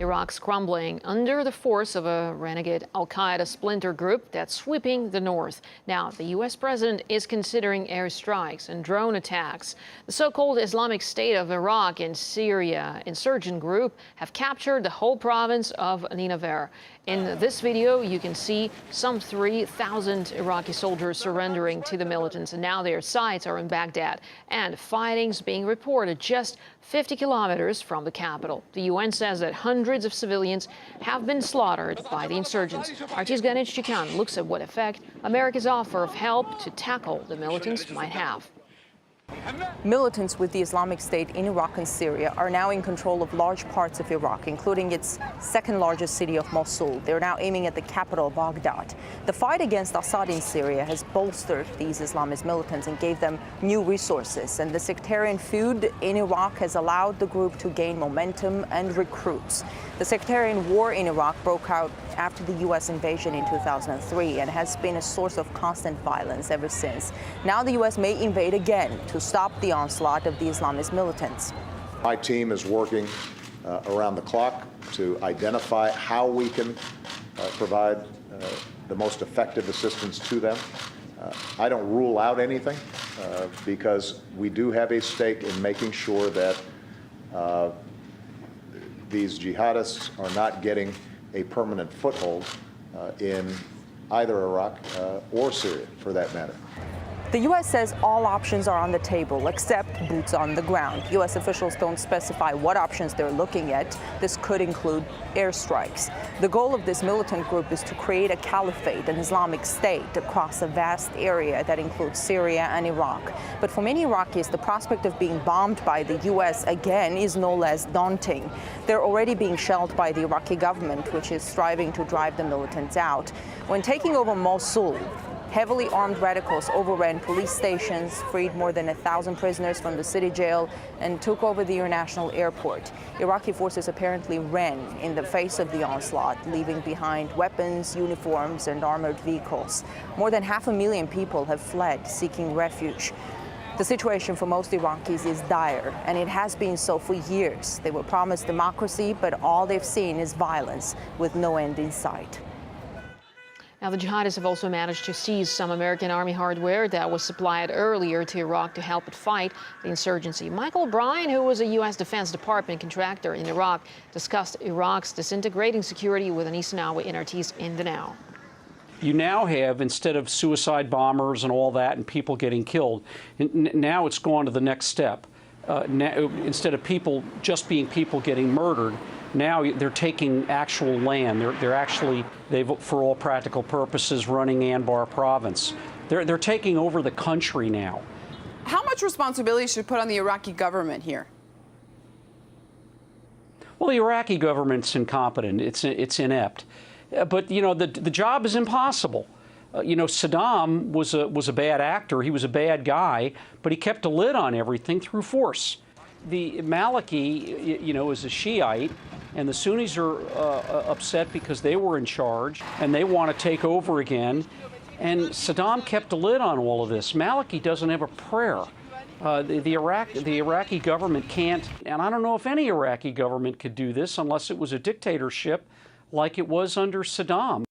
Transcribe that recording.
Iraq's crumbling under the force of a renegade al-Qaeda splinter group that's sweeping the north. Now, the U.S. president is considering airstrikes and drone attacks. The so-called Islamic State of Iraq and Syria insurgent group have captured the whole province of Nineveh. In this video, you can see some 3,000 Iraqi soldiers surrendering to the militants, and now their sights are in Baghdad, and fighting's being reported just 50 kilometers from the capital. The UN says that hundreds of civilians have been slaughtered by the insurgents. RT's Gayane Chichakyan looks at what effect America's offer of help to tackle the militants might have. Militants with the Islamic State in Iraq and Syria are now in control of large parts of Iraq, including its second largest city of Mosul. They're now aiming at the capital, Baghdad. The fight against Assad in Syria has bolstered these Islamist militants and gave them new resources. And the sectarian feud in Iraq has allowed the group to gain momentum and recruits. The sectarian war in Iraq broke out after the U.S. invasion in 2003 and has been a source of constant violence ever since. Now the U.S. may invade again to stop the onslaught of the Islamist militants. My team is working around the clock to identify how we can provide the most effective assistance to them. I don't rule out anything because we do have a stake in making sure that these jihadists are not getting a permanent foothold in either Iraq or Syria, for that matter. The U.S. says all options are on the table except boots on the ground. U.S. officials don't specify what options they're looking at. This could include airstrikes. The goal of this militant group is to create a caliphate, an Islamic state, across a vast area that includes Syria and Iraq. But for many Iraqis, the prospect of being bombed by the U.S. again is no less daunting. They're already being shelled by the Iraqi government, which is striving to drive the militants out. When taking over Mosul, heavily armed radicals overran police stations, freed more than 1,000 prisoners from the city jail, and took over the international airport. Iraqi forces apparently ran in the face of the onslaught, leaving behind weapons, uniforms, and armored vehicles. More than 500,000 people have fled, seeking refuge. The situation for most Iraqis is dire, and it has been so for years. They were promised democracy, but all they've seen is violence with no end in sight. Now, the jihadists have also managed to seize some American Army hardware that was supplied earlier to Iraq to help it fight the insurgency. Michael O'Brien, who was a U.S. Defense Department contractor in Iraq, discussed Iraq's disintegrating security with Anissa Nawi in RT's In the Now. You now have, instead of suicide bombers and all that and people getting killed, now it's gone to the next step. Instead of people just being people getting murdered, now they're taking actual land. They've, for all practical purposes, running Anbar province. They're taking over the country now. How much responsibility should put on the Iraqi government here? Well, the Iraqi government's incompetent. It's inept. But you know, the job is impossible. You know, Saddam was a bad actor. He was a bad guy, but he kept a lid on everything through force. The Maliki, you know, is a Shiite, and the Sunnis are upset because they were in charge, and they want to take over again. And Saddam kept a lid on all of this. Maliki doesn't have a prayer. The Iraqi government can't, and I don't know if any Iraqi government could do this unless it was a dictatorship like it was under Saddam.